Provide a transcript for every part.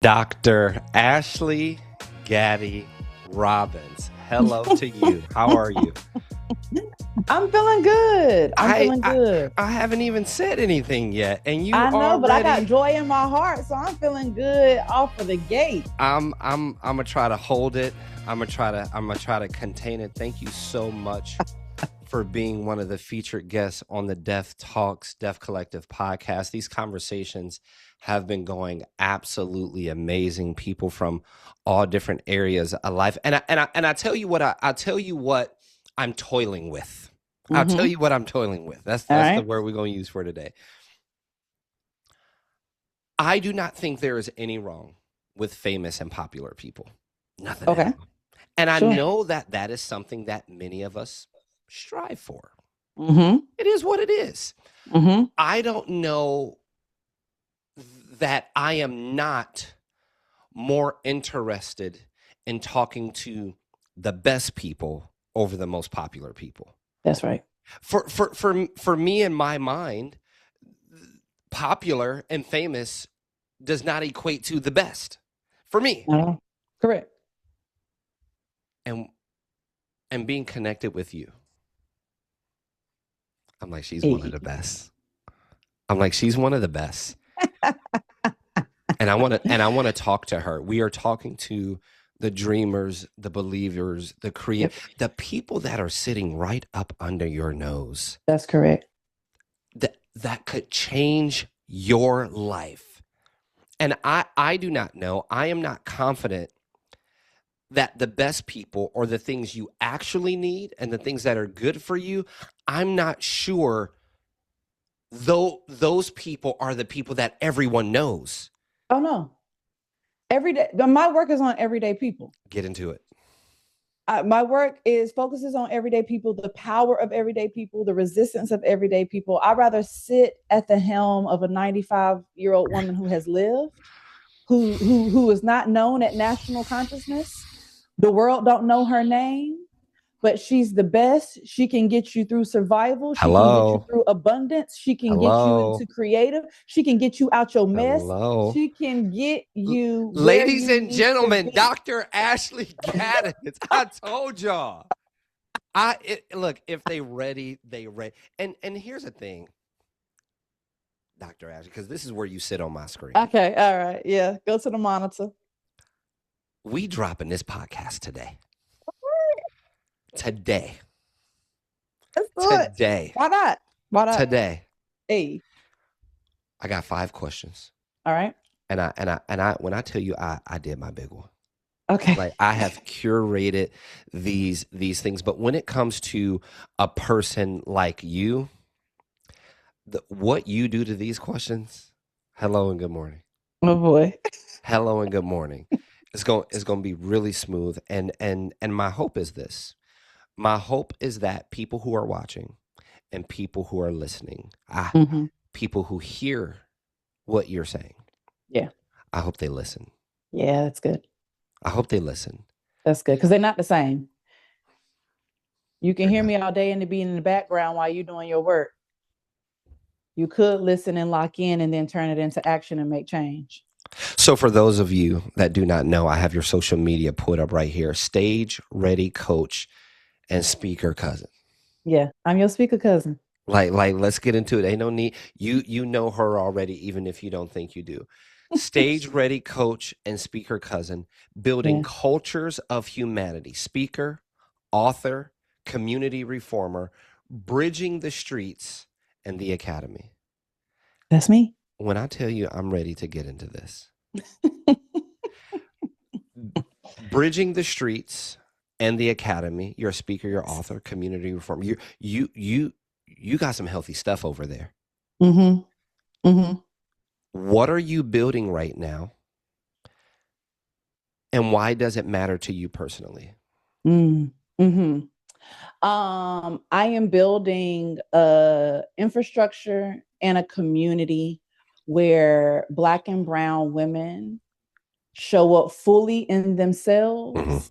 Dr. Ashley Gaddy Robbins. Hello to you. How are you? I'm feeling good. I'm I, feeling I good. I haven't even said anything yet, and you I know, but I got already. joy in my heart, so I'm feeling good off of the gate. I'm gonna try to hold it. I'm gonna try to contain it. Thank you so much for being one of the featured guests on the Deaf Talks Deaf Collective podcast. These conversations have been going absolutely amazing. People from all different areas of life, and I tell you what I'll tell you what I'm toiling with. I'll tell Mm-hmm. you what I'm toiling with. All That's the right. word we're going to use for today. I do not think there is any wrong with famous and popular people. Nothing at Okay. all. And I Sure. know that that is something that many of us strive for. Mm-hmm. It is what it is. Mm-hmm. I don't know that I am not more interested in talking to the best people over the most popular people. That's right. For me, in my mind, popular and famous does not equate to the best for me. Correct. And being connected with you, I'm like, she's one of Hey. the best. I'm like, she's one of the best. And I want to talk to her. We are talking to the dreamers, the believers, Yep. the people that are sitting right up under your nose. That's correct. That could change your life. And I do not know. I am not confident that the best people or the things you actually need and the things that are good for you, I'm not sure though those people are the people that everyone knows. Oh no. Every day. My work is on everyday people. Get into it. My work focuses on everyday people, the power of everyday people, the resistance of everyday people. I'd rather sit at the helm of a 95-year-old woman who has lived, who is not known at national consciousness. The world don't know her name, but she's the best. She can get you through survival. She can get you Hello. through abundance. She can get you Hello. into creative. She can get you out your mess. Hello. She can get you where Ladies you and need to gentlemen, be. Dr. Ashley Gaddis. I told y'all. Look, if they ready, they ready. And here's the thing, Dr. Ashley, because this is where you sit on my screen. Okay, all right. Yeah, go to the monitor. We dropping this podcast today. Today. Let's do it. Today. Why not? Why not? Today. Hey. I got 5 questions. All right. And I when I tell you I did my big one. Okay. Like, I have curated these things, but when it comes to a person like you, what you do to these questions, hello and good morning. Oh boy. Hello and good morning. It's going to be really smooth, and my hope is this. My hope is that people who are watching and people who are listening, Mm-hmm. people who hear what you're saying, Yeah. I hope they listen. Yeah, that's good. I hope they listen. That's good because they're not the same. You can hear me all day and be in the background while you're doing your work. You could listen and lock in and then turn it into action and make change. So for those of you that do not know, I have your social media put up right here. Stage Ready Coach and Speaker Cousin. Yeah, I'm your speaker cousin. Like let's get into it. Ain't no need. You know her already, even if you don't think you do. Stage Ready Coach and Speaker Cousin, building cultures of humanity. Speaker, author, community reformer, bridging the streets, and the academy. That's me. When I tell you I'm ready to get into this. Bridging the streets and the academy. You're a speaker, you're an author, community reformer. You got some healthy stuff over there. Mm-hmm. Mm-hmm. What are you building right now? And why does it matter to you personally? Mm-hmm. I am building a infrastructure and a community where Black and brown women show up fully in themselves,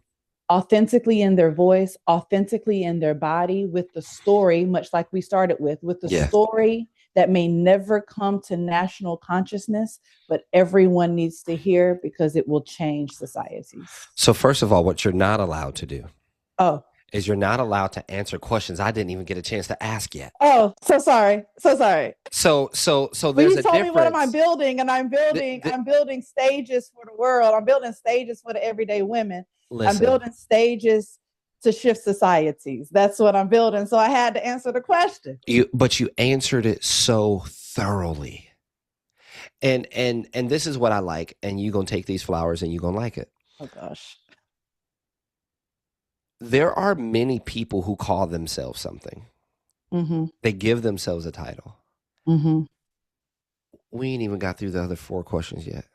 authentically in their voice, authentically in their body, with the story, much like we started with the story that may never come to national consciousness, but everyone needs to hear because it will change societies. So first of all, what you're not allowed to do is you're not allowed to answer questions I didn't even get a chance to ask yet. Oh, so sorry. So there's a told difference. Me what am I building? And I'm building stages for the world. I'm building stages for the everyday women. Listen, I'm building stages to shift societies. That's what I'm building. So I had to answer the question. But you answered it so thoroughly. And this is what I like. And you're going to take these flowers and you're going to like it. Oh gosh. There are many people who call themselves something. Mm-hmm. They give themselves a title. Mm-hmm. We ain't even got through the other 4 questions yet.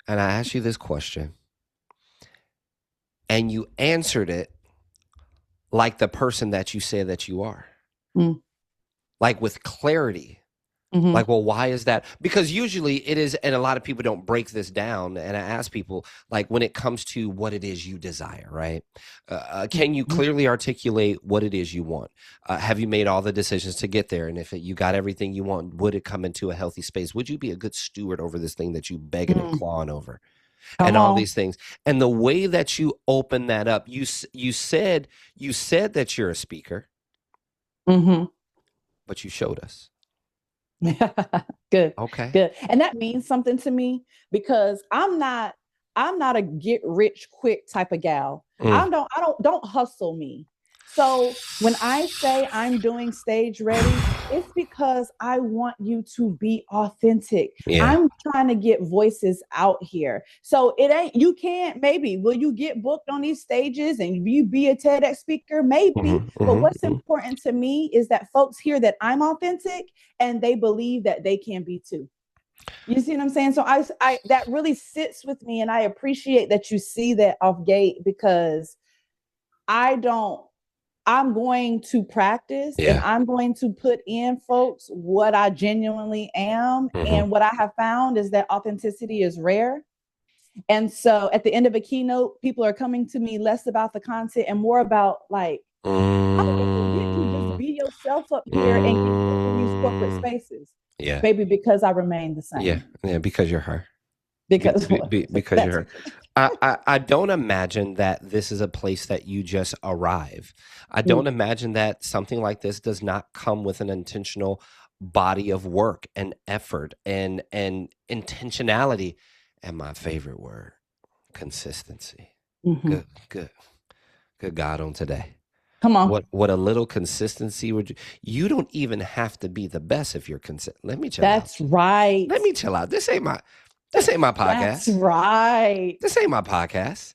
And I asked you this question. And you answered it like the person that you said that you are. Mm. Like with clarity. Mm-hmm. Like, well, why is that? Because usually it is, and a lot of people don't break this down. And I ask people, like, when it comes to what it is you desire, right? Can you clearly articulate what it is you want? Have you made all the decisions to get there? And if you got everything you want, would it come into a healthy space? Would you be a good steward over this thing that you begging and clawing over? And all these things. And the way that you open that up, you said that you're a speaker, but you showed us. Good. Okay. Good. And that means something to me because I'm not a get rich quick type of gal. Don't hustle me. So when I say I'm doing stage ready, it's because I want you to be authentic. Yeah. I'm trying to get voices out here. So will you get booked on these stages and you be a TEDx speaker? Maybe. But what's important to me is that folks hear that I'm authentic and they believe that they can be too. You see what I'm saying? So I that really sits with me, and I appreciate that you see that off gate because I'm going to practice and I'm going to put in, folks, what I genuinely am. And what I have found is that authenticity is rare. And so at the end of a keynote, people are coming to me less about the content and more about like, how do you get to just be yourself up here and get in these corporate spaces? Yeah. Maybe because I remain the same. Yeah, because you're her. Because you're her. I don't imagine that this is a place that you just arrive. I don't imagine that something like this does not come with an intentional body of work and effort and intentionality. And my favorite word, consistency. Good God on today. Come on. What a little consistency would you don't even have to be the best if you're consistent. Let me chill out. That's right. Let me chill out. This ain't my podcast. That's right. This ain't my podcast.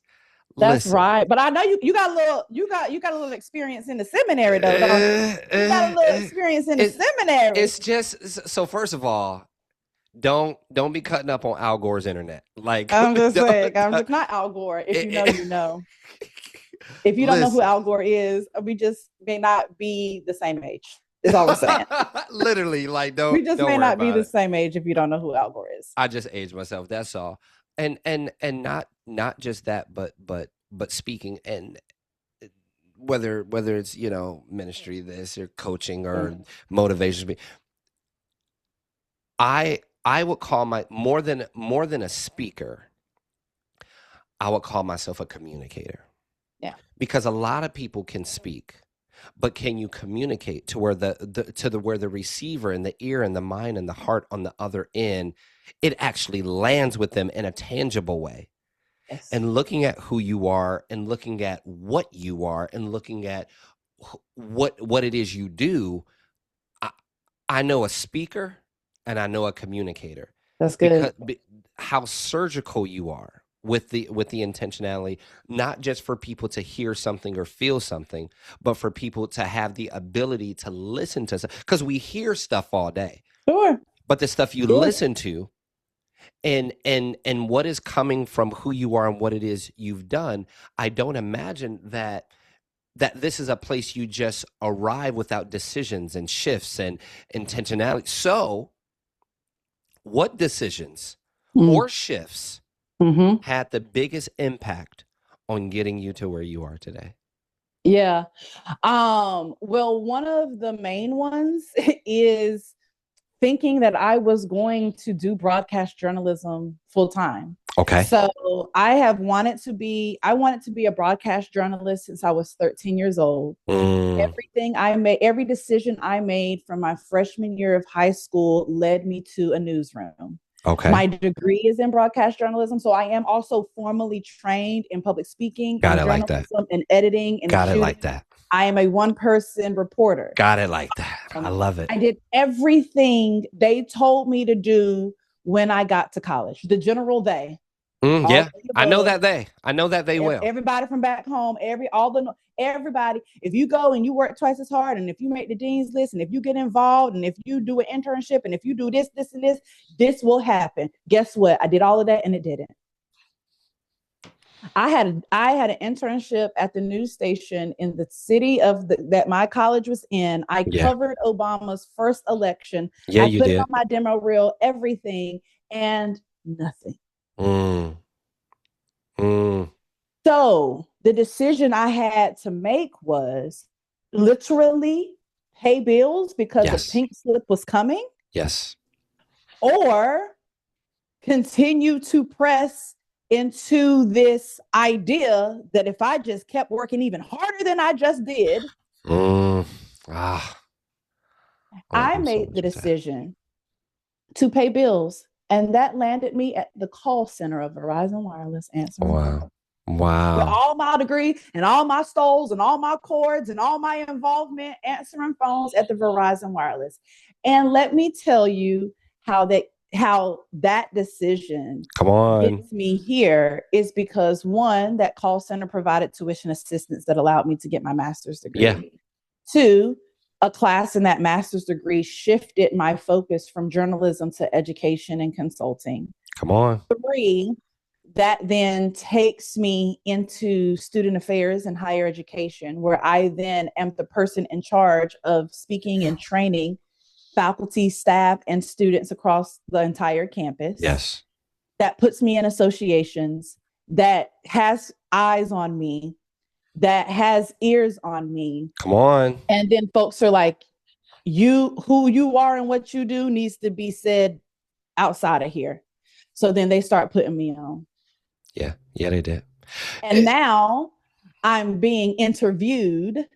That's right. But I know you got a little experience in the seminary though. You got a little experience in the seminary. It's just so first of all, don't be cutting up on Al Gore's internet. Like I'm just saying, I'm just not Al Gore. If you know, you know. If you don't know who Al Gore is, we just may not be the same age. Is all we're saying. Literally, like we just may not be the same age if you don't know who Al Gore is. I just aged myself. That's all. And not just that, but speaking and whether it's ministry, this or coaching or motivation. I would call more than a speaker. I would call myself a communicator. Yeah. Because a lot of people can speak. But can you communicate to where where the receiver and the ear and the mind and the heart on the other end, it actually lands with them in a tangible way? Yes. And looking at who you are and looking at what you are and looking at what it is you do, I know a speaker and I know a communicator. That's good. Because how surgical you are with the intentionality, not just for people to hear something or feel something, but for people to have the ability to listen to something. Because we hear stuff all day. Sure. But the stuff you listen to and what is coming from who you are and what it is you've done, I don't imagine that this is a place you just arrive without decisions and shifts and intentionality. So what decisions or shifts had the biggest impact on getting you to where you are today? Yeah. Well, one of the main ones is thinking that I was going to do broadcast journalism full time. Okay. So I wanted to be a broadcast journalist since I was 13 years old. Mm, Everything I made, every decision I made from my freshman year of high school led me to a newsroom. okay. My degree is in broadcast journalism, so I am also formally trained in public speaking Got and it like that. journalism and editing and Got it shooting. like that. I am a one person reporter. Got it like that. I love it. I did everything they told me to do when I got to college. The general they, all Yeah. of the I know above, that they. I know that they will. everybody from back home, everybody. If you go and you work twice as hard, and if you make the dean's list, and if you get involved, and if you do an internship, and if you do this, this, and this will happen. Guess what? I did all of that, and it didn't. I had an internship at the news station in the city that my college was in. I Yeah. covered Obama's first election. Yeah, I you put it did. on my demo reel, everything, and nothing. Mm, mm, So the decision I had to make was literally pay bills because a yes. pink slip was coming, Yes. or continue to press into this idea that if I just kept working even harder than I just did, Mm, ah, I so made much the with that. decision to pay bills. And that landed me at the call center of Verizon Wireless answering Wow. phone. With Wow. all my degree and all my stoles and all my cords and all my involvement answering phones at the Verizon Wireless. And let me tell you how that decision Come on. gets me here is because one, that call center provided tuition assistance that allowed me to get my master's Yeah. degree. Two, a class in that master's degree shifted my focus from journalism to education and consulting. Come on. Three, that then takes me into student affairs and higher education, where I then am the person in charge of speaking and training faculty, staff, and students across the entire campus. Yes. That puts me in associations, that has eyes on me, that has ears on me. Come on. And then folks are like, who you are and what you do needs to be said outside of here. So then they start putting me on. Yeah. Yeah, they did. And now I'm being interviewed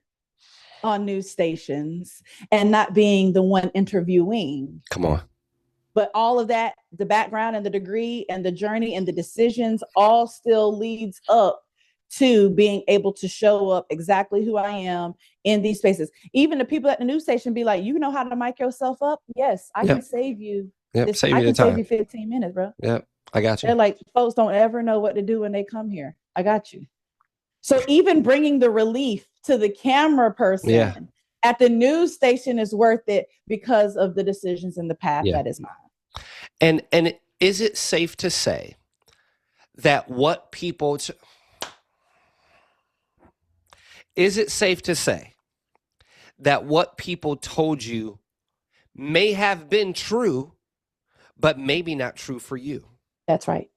on news stations and not being the one interviewing. Come on. But all of that, the background and the degree and the journey and the decisions all still leads up to being able to show up exactly who I am in these spaces. Even the people at the news station be like, you know how to mic yourself up? Yes, I can save you. Yep. Save I you the can save you time. 15 minutes, bro. Yep. I got you. They're like, folks don't ever know what to do when they come here. I got you. So even bringing the relief to the camera person at the news station is worth it because of the decisions in the path that is mine. And is it safe to say that what people is it safe to say that what people told you may have been true, but maybe not true for you? That's right.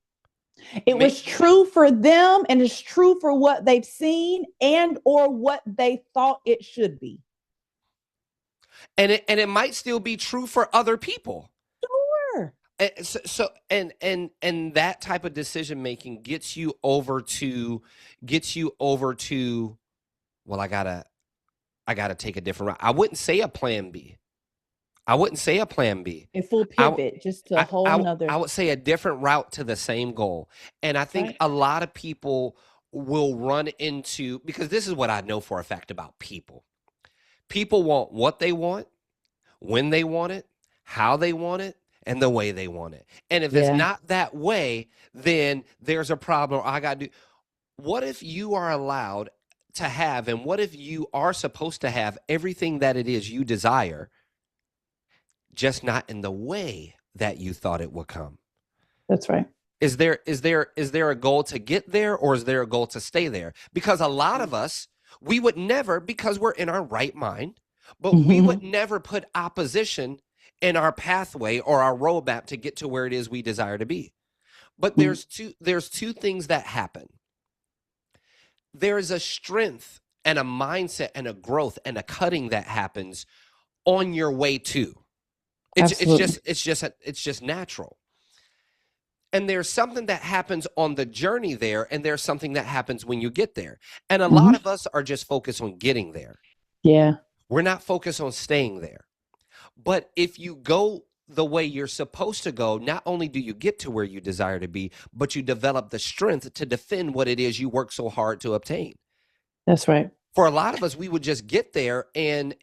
It was true for them, and it's true for what they've seen and or what they thought it should be. And it might still be true for other people. Sure. And that type of decision making gets you over to well, I gotta take a different route. I wouldn't say a plan B. A full pivot, just to a whole nother. I would say a different route to the same goal. And I think a lot of people will run into, because this is what I know for a fact about people. People want what they want, when they want it, how they want it, and the way they want it. And if it's not that way, then there's a problem. I got to do. What if you are allowed to have, and what if you are supposed to have everything that it is you desire, just not in the way that you thought it would come? That's right. Is there a goal to get there, or is there a goal to stay there? Because a lot of us, we would never, because we're in our right mind, but we would never put opposition in our pathway or our roadmap to get to where it is we desire to be. But there's two things that happen. There is a strength and a mindset and a growth and a cutting that happens on your way to. It's just natural. And there's something that happens on the journey there, and there's something that happens when you get there. And a lot of us are just focused on getting there. Yeah. We're not focused on staying there. But if you go the way you're supposed to go, not only do you get to where you desire to be, but you develop the strength to defend what it is you work so hard to obtain. That's right. For a lot of us, we would just get there and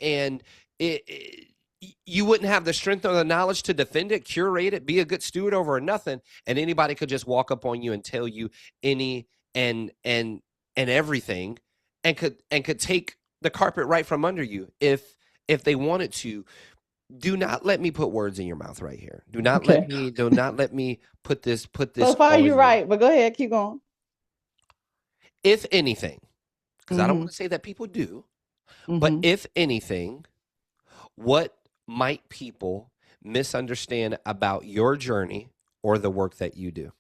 you wouldn't have the strength or the knowledge to defend it, curate it, be a good steward over or nothing. And anybody could just walk up on you and tell you any and everything and could take the carpet right from under you if they wanted to. Do not let me put words in your mouth right here. Do not let me put this. So far, you're right, but go ahead, keep going. If anything, because I don't want to say that people do, but if anything, what might people misunderstand about your journey or the work that you do?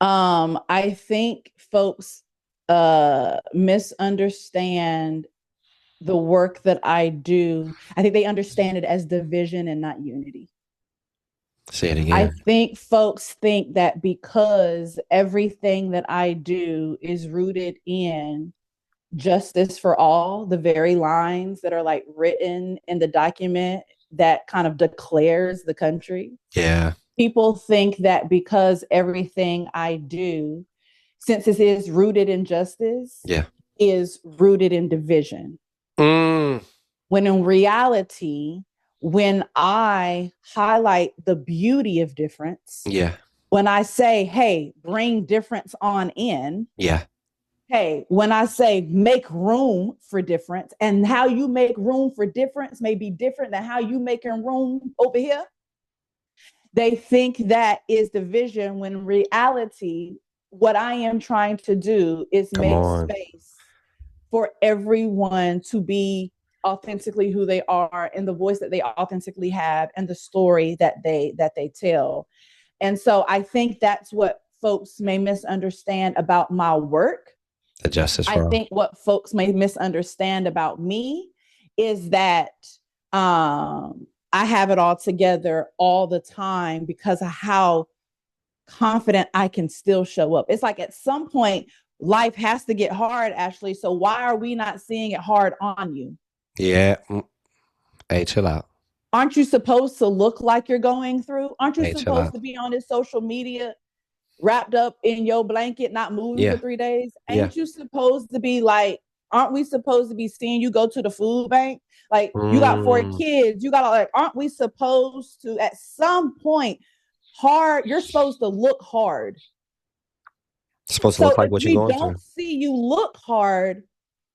I think folks misunderstand the work that I do. I think they understand it as division and not unity. Say it again. I think folks think that because everything that I do is rooted in justice for all, the very lines that are like written in the document that kind of declares the country. Yeah. People think that because everything I do, since it is rooted in justice, is rooted in division. When in reality, when I highlight the beauty of difference, when I say, hey, bring difference on in, hey, when I say make room for difference, and how you make room for difference may be different than how you making room over here, they think that is division, when in reality, what I am trying to do is make space for everyone to be authentically who they are and the voice that they authentically have and the story that they tell. And so I think that's what folks may misunderstand about my work. The justice for all. I think what folks may misunderstand about me is that I have it all together all the time because of how confident I can still show up. It's like at some point, life has to get hard, Ashley. So why are we not seeing it hard on you? Yeah. Hey, chill out. Aren't you supposed to look like you're going through? Aren't you supposed to be on this social media wrapped up in your blanket, not moving for 3 days? Ain't you supposed to be like, aren't we supposed to be seeing you go to the food bank? Like you got 4 kids, you got like, aren't we supposed to at some point you're supposed to look hard. It's supposed to look like what you're going through. If we don't see you look hard,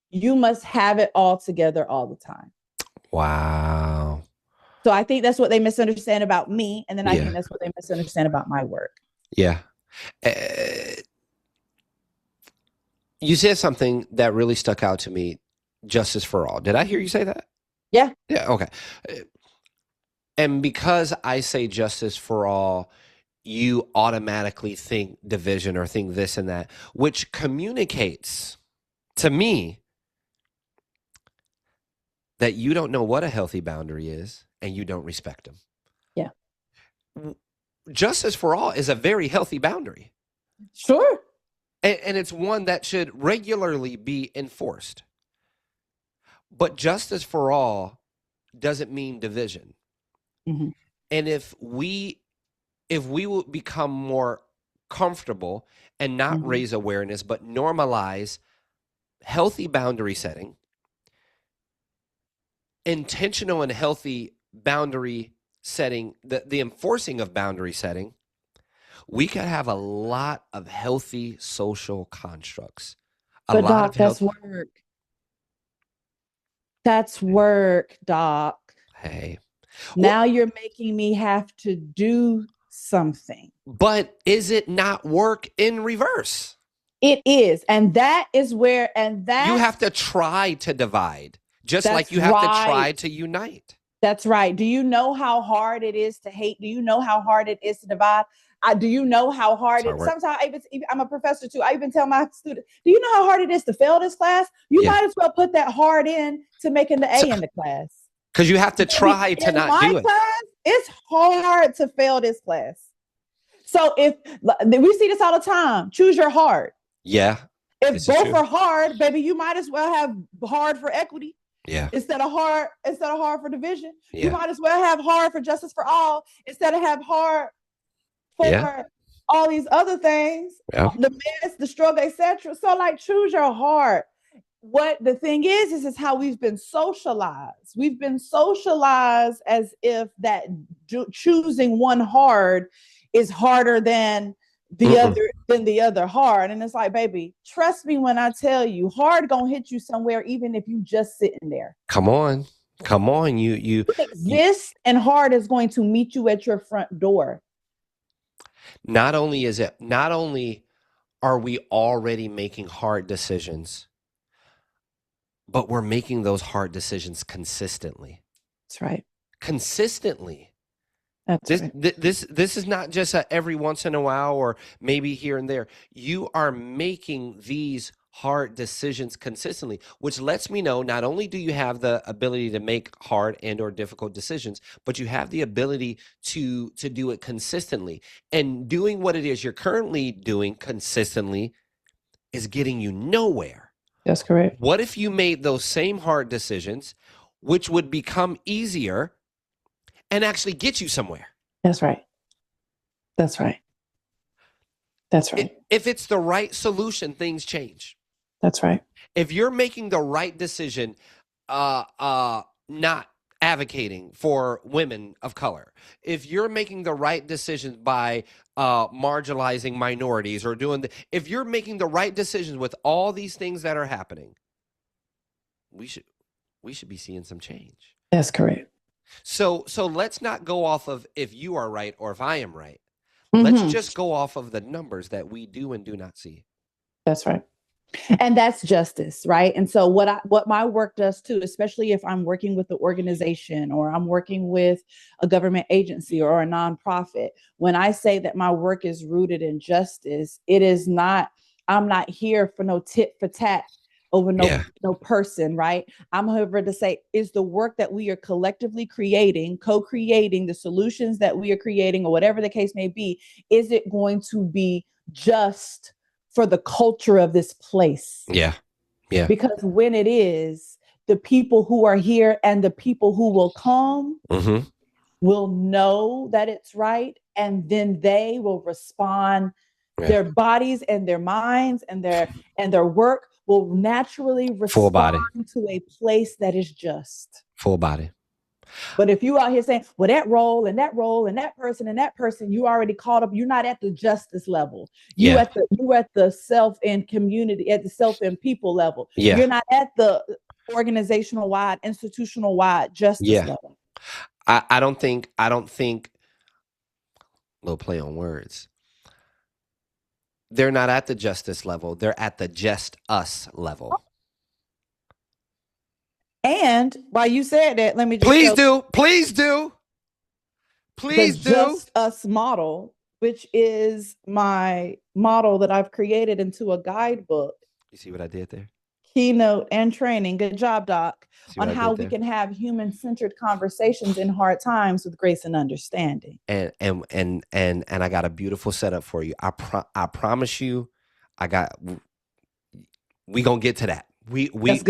you must have it all together all the time. Wow. So I think that's what they misunderstand about me. And then I think that's what they misunderstand about my work. Yeah. You said something that really stuck out to me, justice for all. Did I hear you say that? Yeah. Yeah. Okay. And because I say justice for all, you automatically think division or think this and that, which communicates to me that you don't know what a healthy boundary is and you don't respect them. Yeah. Justice for all is a very healthy boundary. Sure. And it's one that should regularly be enforced. But justice for all doesn't mean division. Mm-hmm. And if we will become more comfortable and not raise awareness, but normalize healthy boundary setting, intentional and healthy boundary setting, the enforcing of boundary setting, we could have a lot of healthy social constructs. But Doc, that's work. That's work, Doc. Hey. Now you're making me have to do something. But is it not work in reverse? It is. And that is where, you have to try to divide, just like you have to try to unite. That's right. Do you know how hard it is to hate? Do you know how hard it is to divide? do you know how hard it? Sometimes I'm a professor too. I even tell my students, do you know how hard it is to fail this class? You might as well put that hard in to making the A in the class. Because you have to try to not do it. Class, it's hard to fail this class. So if we see this all the time, choose your hard. Yeah. If both are hard, baby, you might as well have hard for equity. Yeah. Instead of hard for division. Yeah. You might as well have hard for justice for all instead of have hard for all these other things. Yeah. The mess, the struggle, etc. So like choose your heart. What the thing is how we've been socialized. We've been socialized as if that choosing one hard is harder than the other hard. And it's like, baby, trust me when I tell you, hard gonna hit you somewhere, even if you just sitting there. Come on. You exist, and hard is going to meet you at your front door. Not only are we already making hard decisions, but we're making those hard decisions consistently. That's right. Consistently. That's this is not just every once in a while or maybe here and there. You are making these hard decisions consistently, which lets me know not only do you have the ability to make hard and or difficult decisions, but you have the ability to do it consistently. And doing what it is you're currently doing consistently is getting you nowhere. That's correct. What if you made those same hard decisions, which would become easier and actually get you somewhere? That's right. That's right. That's right. If it's the right solution, things change. That's right. If you're making the right decision, not advocating for women of color, if you're making the right decisions by marginalizing minorities or if you're making the right decisions with all these things that are happening, we should be seeing some change. That's correct. So let's not go off of if you are right or if I am right. Let's just go off of the numbers that we do and do not see. That's right. And that's justice, right? And so what my work does too, especially if I'm working with an organization or I'm working with a government agency or a nonprofit, when I say that my work is rooted in justice, it is not, I'm not here for no tit for tat over no person, right? I'm over to say, is the work that we are collectively creating, co-creating the solutions that we are creating, or whatever the case may be, is it going to be just for the culture of this place? Yeah. Yeah. Because when it is, the people who are here and the people who will come will know that it's right. And then they will respond. Yeah. Their bodies and their minds and their work will naturally respond to a place that is just. Full body. But if you out here saying, well, that role and that person and that person, you already caught up. You're not at the justice level. You at the self and community, at the self and people level. Yeah. You're not at the organizational wide, institutional wide justice level. I don't think, little play on words. They're not at the justice level. They're at the just us level. And while you said that, let me just please do. Just us model, which is my model that I've created into a guidebook. You see what I did there? Keynote and training. Good job, Doc. On how we can have human-centered conversations in hard times with grace and understanding. And I got a beautiful setup for you. I promise you, we gonna get to that. We gonna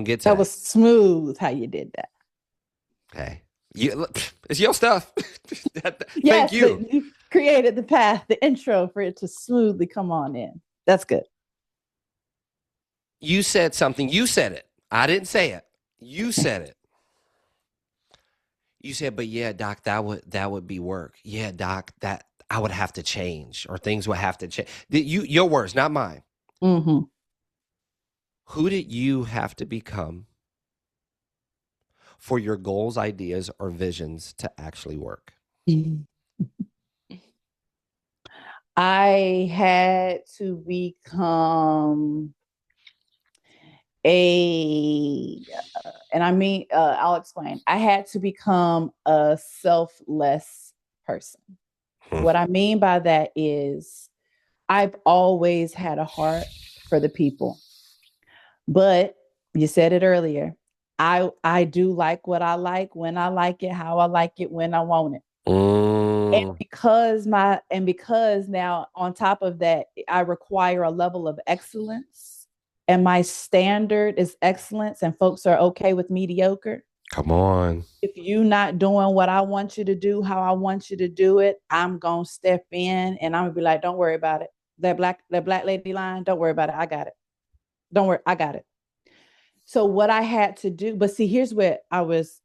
get to that. That was smooth how you did that. Okay. It's your stuff. Thank you. You created the path, the intro for it to smoothly come on in. That's good. You said something. You said it. I didn't say it. You said it. You said, but yeah, Doc, that would be work. Yeah, Doc, that I would have to change, or things would have to change. Your words, not mine. Mm-hmm. Who did you have to become for your goals, ideas, or visions to actually work? I had to become I'll explain. I had to become a selfless person. What I mean by that is I've always had a heart for the people. But you said it earlier. I do like what I like, when I like it, how I like it, when I want it. And because now on top of that, I require a level of excellence, and my standard is excellence, and folks are okay with mediocre. Come on. If you're not doing what I want you to do, how I want you to do it, I'm gonna step in and I'm gonna be like, don't worry about it. That black lady line, don't worry about it. I got it. Don't worry, I got it. So what I had to do, but see, here's what I was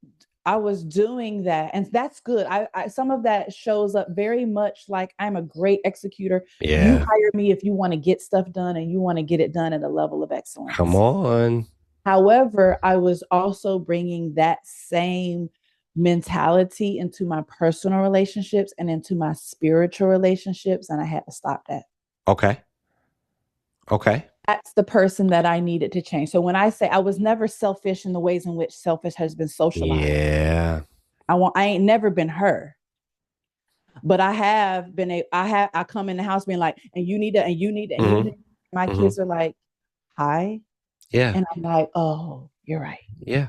doing that, and that's good. I some of that shows up very much like I'm a great executor. Yeah. You hire me if you want to get stuff done and you want to get it done at a level of excellence. Come on. However, I was also bringing that same mentality into my personal relationships and into my spiritual relationships, and I had to stop that. Okay. That's the person that I needed to change. So when I say I was never selfish in the ways in which selfish has been socialized. Yeah. I ain't never been her. But I have been I come in the house being like, and you need to, and you need to, and you need to. My kids are like, hi. Yeah. And I'm like, oh, you're right. Yeah.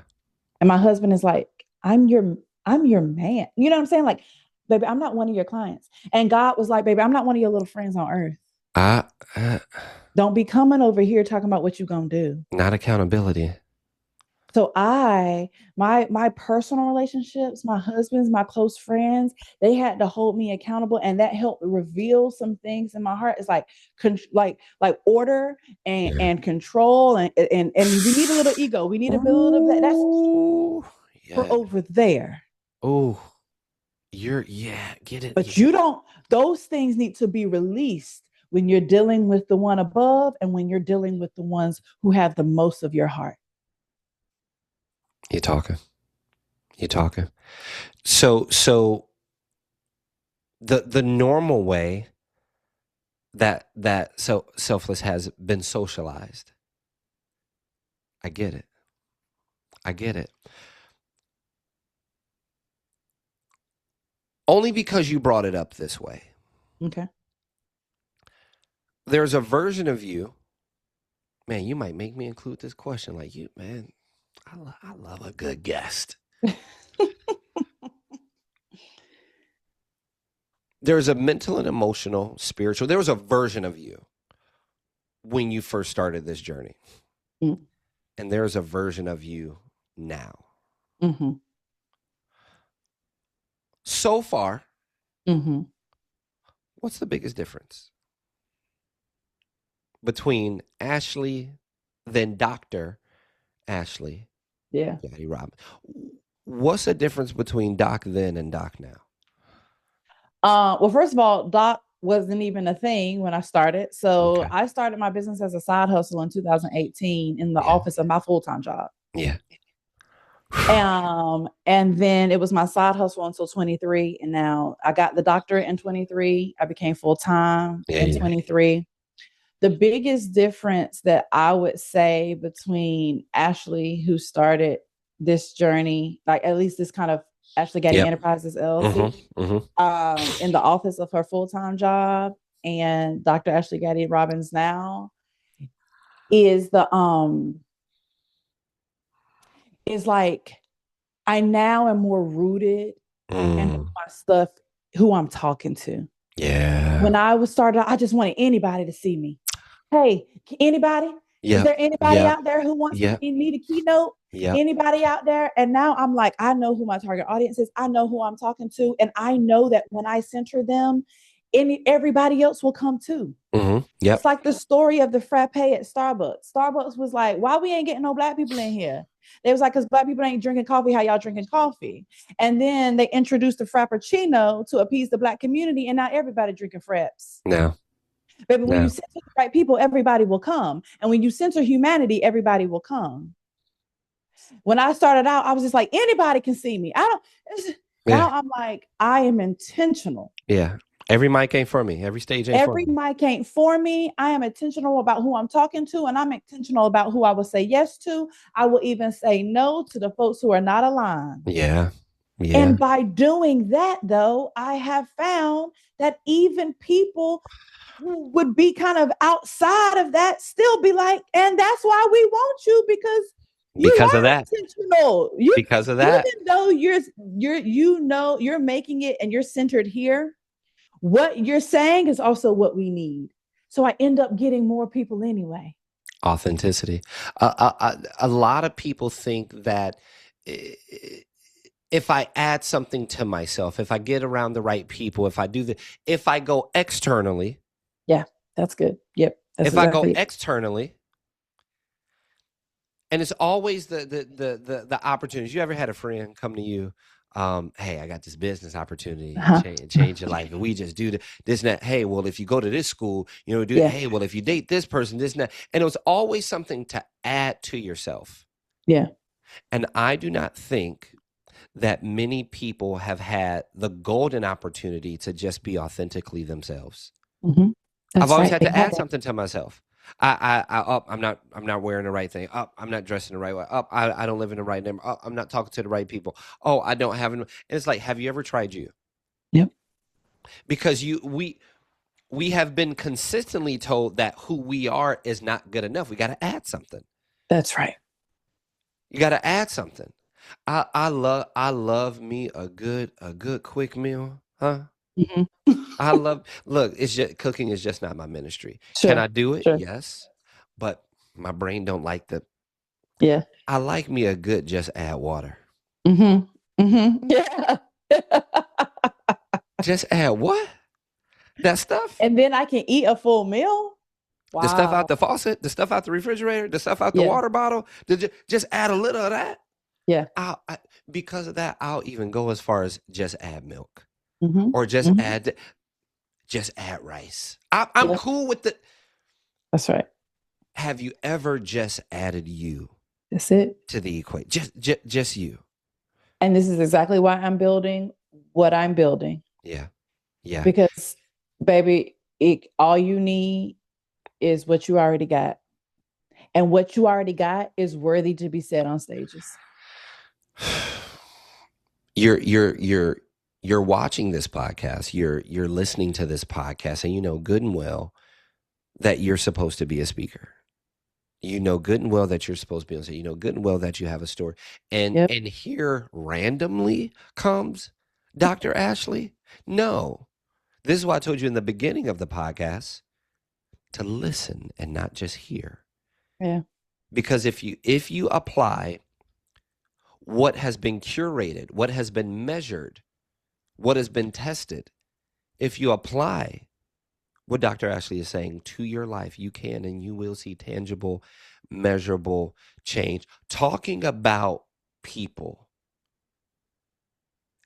And my husband is like, I'm your man. You know what I'm saying? Like, baby, I'm not one of your clients. And God was like, baby, I'm not one of your little friends on earth. Don't be coming over here talking about what you're going to do. Not accountability. So my personal relationships, my husband's, my close friends, they had to hold me accountable, and that helped reveal some things in my heart. It's like order and control, and we need a little ego. We need a little of that. That's for over there. Oh, get it. But you don't. Those things need to be released when you're dealing with the one above, and when you're dealing with the ones who have the most of your heart. You're talking. So the normal way that selfless has been socialized. I get it. Only because you brought it up this way. Okay. There's a version of you, man, you might make me include this question. Like, you, man, I love a good guest. There's a mental and emotional, spiritual. There was a version of you when you first started this journey. Mm-hmm. And there's a version of you now. Mm-hmm. So far, mm-hmm. What's the biggest difference between Ashley, then Dr. Ashley? Yeah. Gaddy Robbins. What's the difference between Doc then and Doc now? Well, first of all, Doc wasn't even a thing when I started. So okay. I started my business as a side hustle in 2018 in the office of my full-time job. Yeah. And then it was my side hustle until 23. And now I got the doctorate in 23. I became full-time in 23. The biggest difference that I would say between Ashley, who started this journey, like at least this kind of Ashley Gaddy Enterprises LLC, in the office of her full-time job, and Dr. Ashley Gaddy Robbins now, is is like I now am more rooted in my stuff, who I'm talking to. Yeah. When I was started, I just wanted anybody to see me. Hey, anybody? Is there anybody out there who wants to need a keynote? Anybody out there? And now I'm like, I know who my target audience is. I know who I'm talking to. And I know that when I center them, everybody else will come too. It's like the story of the frappe at Starbucks. Starbucks was like, why we ain't getting no black people in here? They was like, because black people ain't drinking coffee. How y'all drinking coffee? And then they introduced the Frappuccino to appease the black community. And now everybody drinking fraps. No. Baby, when you center the right people, everybody will come. And when you center humanity, everybody will come. When I started out, I was just like, anybody can see me. Now I'm like, I am intentional. Yeah. Every mic ain't for me. Every stage ain't for me. Every mic ain't for me. I am intentional about who I'm talking to, and I'm intentional about who I will say yes to. I will even say no to the folks who are not aligned. Yeah. Yeah. And by doing that, though, I have found that even people who would be kind of outside of that still be like, and that's why we want you, because you Because of are that. intentional. You, Because of that. even though you're making it and you're centered here, what you're saying is also what we need. So I end up getting more people anyway. Authenticity. A lot of people think that if I add something to myself, if I get around the right people, if I go externally, Yeah, that's good. Yep, that's if I go exactly it. externally, and it's always the opportunities. You ever had a friend come to you? Hey, I got this business opportunity, Uh-huh. change your life. And we just do this and that. Hey, well, if you go to this school, Yeah, hey, well, if you date this person, this and that. And it was always something to add to yourself. yeah. And I do not think that many people have had the golden opportunity to just be authentically themselves. Mm-hmm. I've That's always right. had They to add haven't. something to myself. I'm not wearing the right thing. I'm not dressing the right way. I don't live in the right neighborhood. I'm not talking to the right people. I don't have. And it's like, have you ever tried you? Yep. Because we have been consistently told that who we are is not good enough. We got to add something. That's right. You got to add something. I love me a good quick meal, huh? Mm-hmm. Look, it's just cooking is just not my ministry. Can Sure. I do it? Sure. Yes. But my brain don't like Yeah. I like me a good just add water. Mm-hmm. Mm-hmm. Yeah. Just add what? That stuff? And then I can eat a full meal. The stuff out Wow. the faucet, the stuff out the refrigerator, the stuff out the Yeah. water bottle. Just add a little of that. Yeah. Because of that, I'll even go as far as just add milk Mm-hmm. or Mm-hmm. just add rice. I'm Yeah. cool with the. That's right. Have you ever just added you That's it. to the equation? Just you. And this is exactly why I'm building what I'm building. Yeah. Yeah. Because, baby, all you need is what you already got. And what you already got is worthy to be said on stages. You're watching this podcast. You're listening to this podcast, and you know good and well that you're supposed to be a speaker. You know good and well that you're supposed to be on stage. You know good and well that you have a story. And Yep. and here randomly comes Dr. Ashley. No. This is why I told you in the beginning of the podcast to listen and not just hear. Yeah. Because if you apply what has been curated, what has been measured, what has been tested, if you apply what Dr. Ashley is saying to your life, you can and you will see tangible, measurable change. Talking about people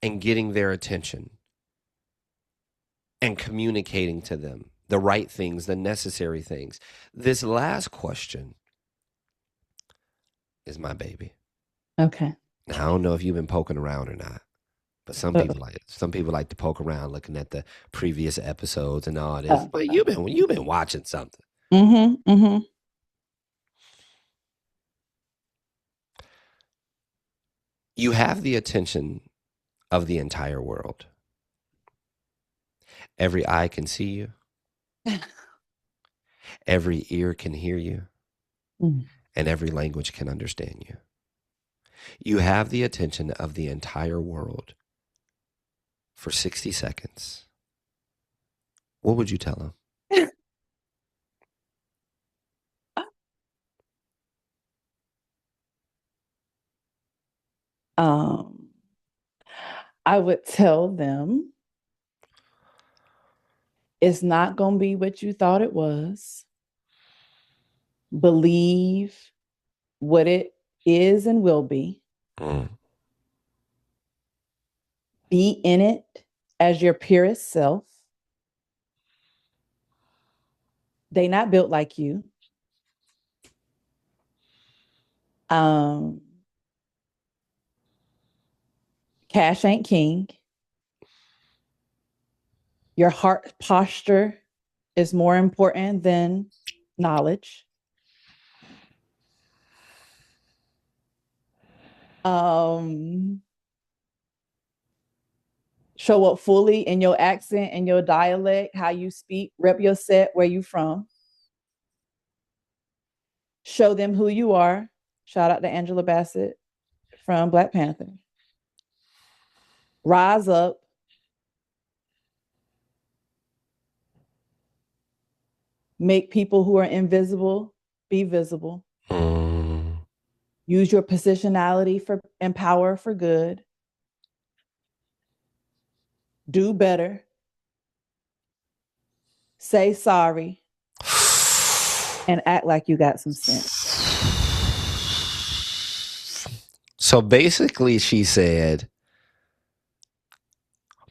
and getting their attention and communicating to them the right things, the necessary things. This last question is my baby. Okay. Now, I don't know if you've been poking around or not, but some Uh, people like to poke around looking at the previous episodes and all this. uh, But you've been watching something. mm-hmm. Mm-hmm. You have the attention of the entire world. Every eye can see you. Every ear can hear you. Mm. And every language can understand you. You have the attention of the entire world for 60 seconds. What would you tell them? um, I would tell them it's not going to be what you thought it was. Believe what it is and will be. Mm. Be in it as your purest self. They not built like you. Cash ain't king. Your heart posture is more important than knowledge. Um, Show up fully in your accent and your dialect, how you speak, rep your set, where you from. Show them who you are. Shout out to Angela Bassett from Black Panther. Rise up. Make people who are invisible be visible. Use your positionality for and power for good. Do better. Say sorry. And act like you got some sense. So basically, she said,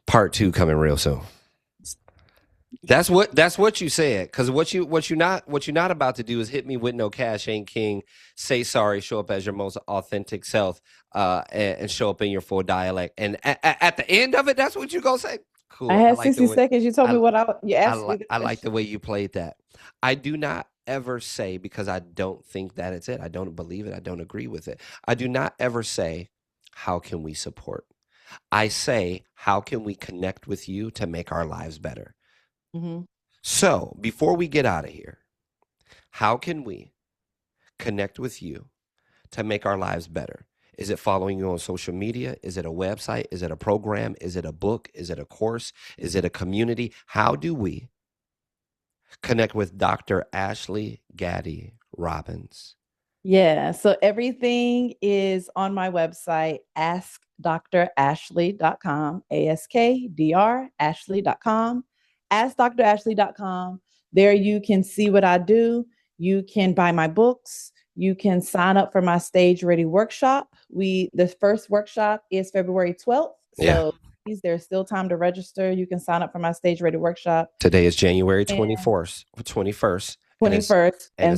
part 2 coming real soon. That's what you said. Because what you're not about to do is hit me with no cash ain't king. Say sorry. Show up as your most authentic self, and show up in your full dialect. And at the end of it, that's what you gonna say. Cool. I had 60 seconds. You told me what you asked me. I like the way you played that. I do not ever say, because I don't think that it's it. I don't believe it. I don't agree with it. I do not ever say, how can we support? I say, how can we connect with you to make our lives better? Mm-hmm. So before we get out of here, how can we connect with you to make our lives better? Is it following you on social media? Is it a website? Is it a program? Is it a book? Is it a course? Is it a community? How do we connect with Dr. Ashley Gaddy Robbins? Yeah, so everything is on my website, askdrashley.com, ASKDR, Ashley.com, askdrashley.com. There you can see what I do. You can buy my books. You can sign up for my Stage Ready workshop. The first workshop is February 12th. So there's still time to register. You can sign up for my Stage Ready workshop. Today is January 21st. And it's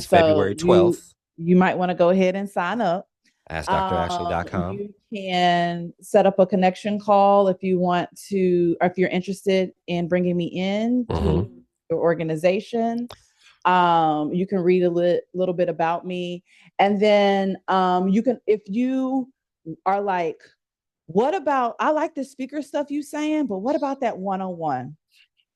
February 12th. You might want to go ahead and sign up. AskDrAshley.com. You can set up a connection call if you want to, or if you're interested in bringing me in to your organization. You can read a little bit about me. And then you can, if you are like, what about, I like the speaker stuff you saying, but what about that one-on-one?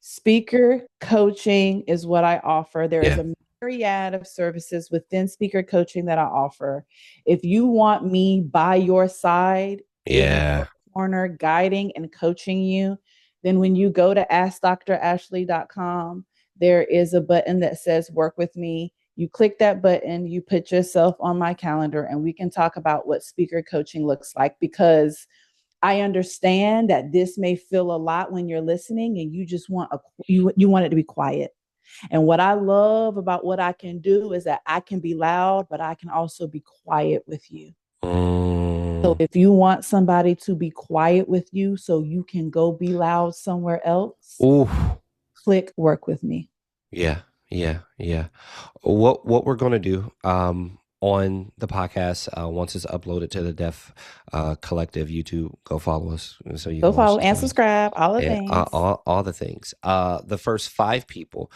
Speaker coaching is what I offer. There is a myriad of services within speaker coaching that I offer. If you want me by your side, in your corner, guiding and coaching you, then when you go to askdrashley.com, there is a button that says work with me. You click that button, you put yourself on my calendar, and we can talk about what speaker coaching looks like, because I understand that this may feel a lot when you're listening and you just want you want it to be quiet. And what I love about what I can do is that I can be loud, but I can also be quiet with you. So if you want somebody to be quiet with you so you can go be loud somewhere else, click work with me. Yeah. What we're going to do on the podcast, once it's uploaded to the Deaf Collective YouTube, go follow us. So you go follow and subscribe, all the things. All the things. The first 5 people.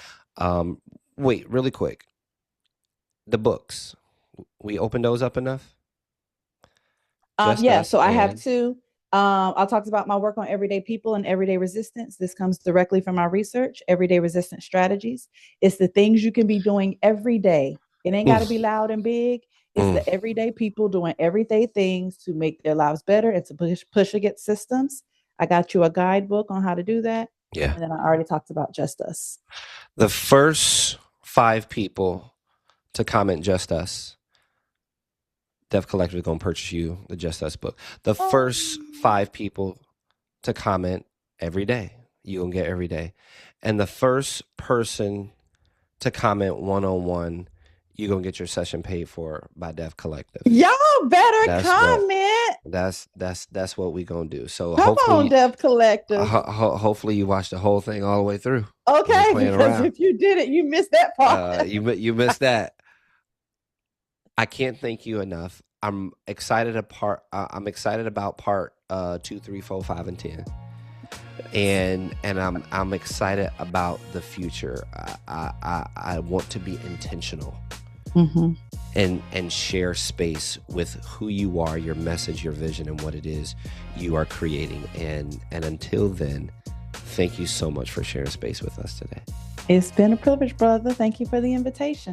Wait, really quick. The books, we opened those up enough? So I have 2. I talked about my work on everyday people and everyday resistance. This comes directly from my research, everyday resistance strategies. It's the things you can be doing every day. It ain't got to be loud and big. It's the everyday people doing everyday things to make their lives better and to push against systems. I got you a guidebook on how to do that. Yeah. And then I already talked about Just Us. The first 5 people to comment Just Us, Deaf Collective is going to purchase you the Just Us book. The first 5 people to comment every day, you're going to get every day. And the first person to comment one-on-one, you're going to get your session paid for by Deaf Collective. Y'all better comment. That's what we're going to do. So come on, Deaf Collective. Hopefully you watch the whole thing all the way through. Okay, because if you did it, you missed that part. You missed that. I can't thank you enough. I'm excited about part 2, 3, 4, 5, and 10. And I'm excited about the future. I want to be intentional Mm-hmm. and share space with who you are, your message, your vision, and what it is you are creating. And until then, thank you so much for sharing space with us today. It's been a privilege, brother. Thank you for the invitation.